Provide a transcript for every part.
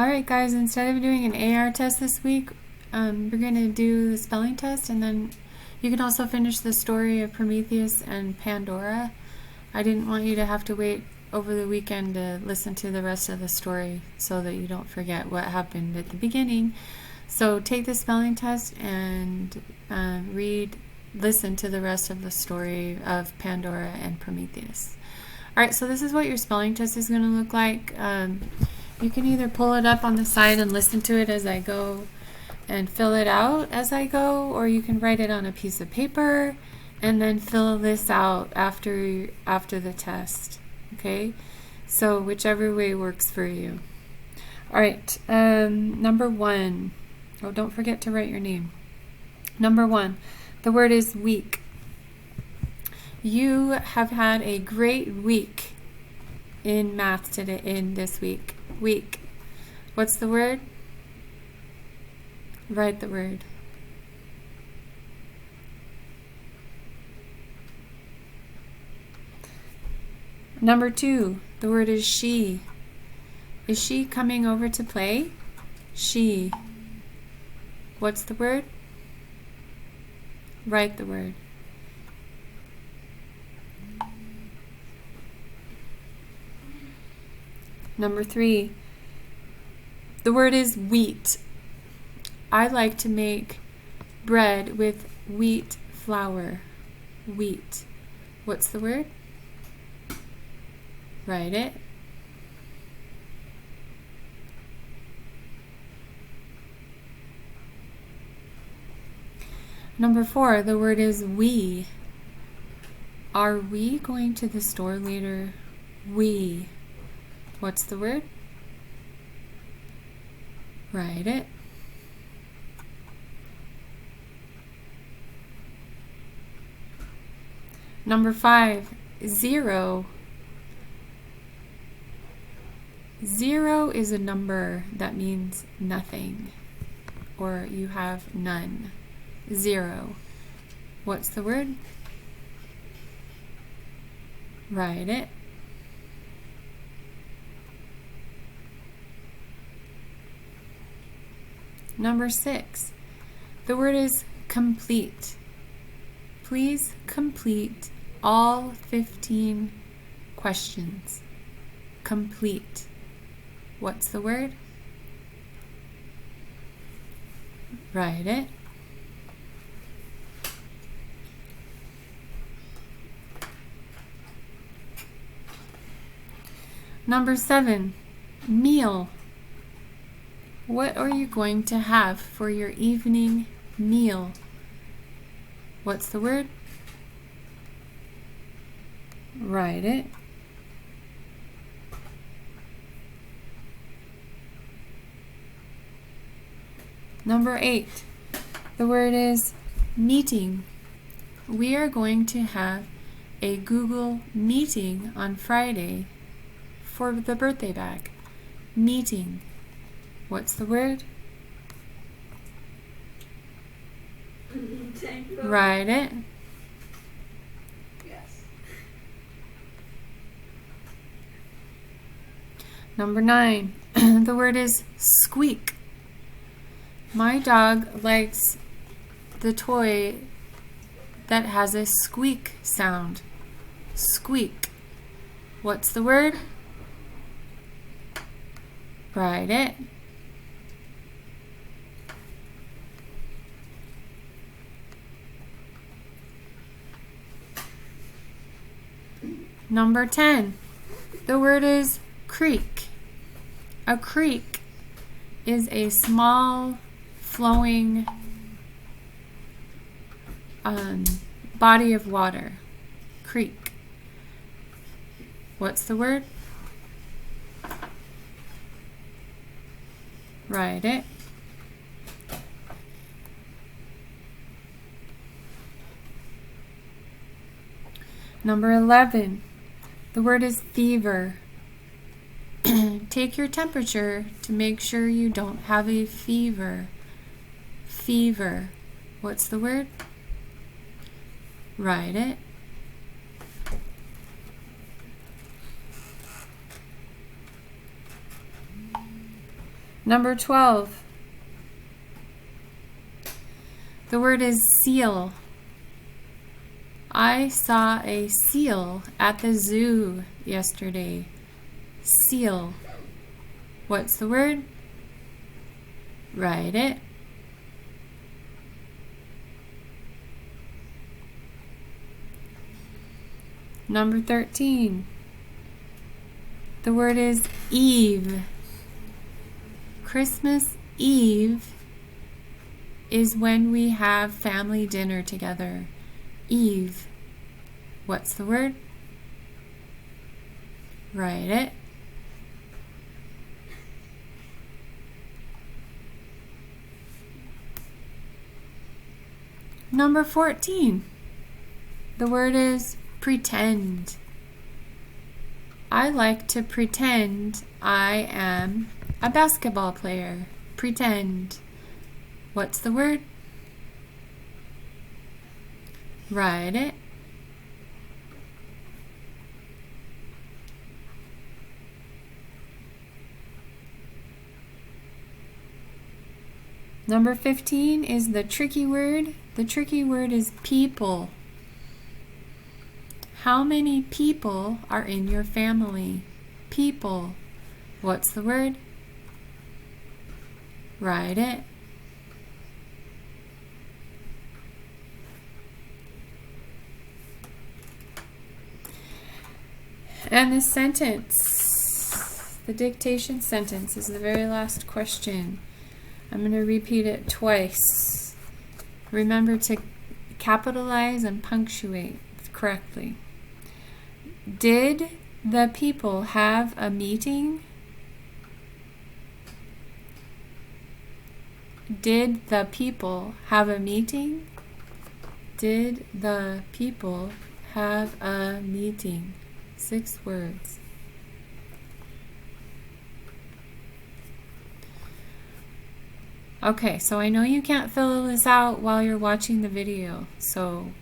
Alright guys, instead of doing an AR test this week, we're going to do the spelling test, and then you can also finish the story of Prometheus and Pandora. I didn't want you to have to wait over the weekend to listen to the rest of the story so that you don't forget what happened at the beginning. So take the spelling test and listen to the rest of the story of Pandora and Prometheus. Alright, so this is what your spelling test is going to look like. You can either pull it up on the side and listen to it as I go and fill it out as I go, or you can write it on a piece of paper and then fill this out after the test. Okay, so whichever way works for you. All right, number 1. Oh, don't forget to write your name. Number 1, the word is week. You have had a great week in math today, in this week. Week. What's the word? Write the word. Number 2, the word is she. Is she coming over to play? She. What's the word? Write the word. Number 3, the word is wheat. I like to make bread with wheat flour. Wheat. What's the word? Write it. Number 4, the word is we. Are we going to the store later? We. What's the word? Write it. Number 5, 0. 0 is a number that means nothing, or you have none. 0. What's the word? Write it. Number 6, the word is complete. Please complete all 15 questions. Complete. What's the word? Write it. Number 7, meal. What are you going to have for your evening meal? What's the word? Write it. Number 8, the word is meeting. We are going to have a Google meeting on Friday for the birthday bag. Meeting. What's the word? Write it. Yes. Number 9, the word is squeak. My dog likes the toy that has a squeak sound. Squeak. What's the word? Write it. Number 10, the word is creek. A creek is a small flowing body of water. Creek. What's the word? Write it. Number 11, the word is fever. Take your temperature to make sure you don't have a fever. Fever. What's the word? Write it. Number 12. The word is seal. I saw a seal at the zoo yesterday. Seal. What's the word? Write it. Number 13. The word is Eve. Christmas Eve is when we have family dinner together. Eve. What's the word? Write it. Number 14. The word is pretend. I like to pretend I am a basketball player. Pretend. What's the word? Write it. Number 15 is the tricky word. The tricky word is people. How many people are in your family? People. What's the word? Write it. And the sentence, the dictation sentence, is the very last question. I'm going to repeat it twice. Remember to capitalize and punctuate correctly. Did the people have a meeting? Did the people have a meeting? Did the people have a meeting? 6 words. Okay, so I know you can't fill this out while you're watching the video, so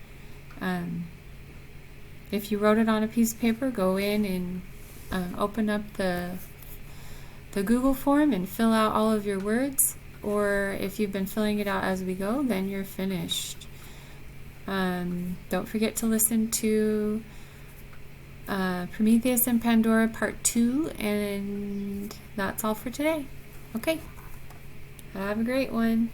if you wrote it on a piece of paper, go in and open up the Google form and fill out all of your words, or if you've been filling it out as we go, then you're finished. Don't forget to listen to Prometheus and Pandora Part 2, and that's all for today. Okay, have a great one.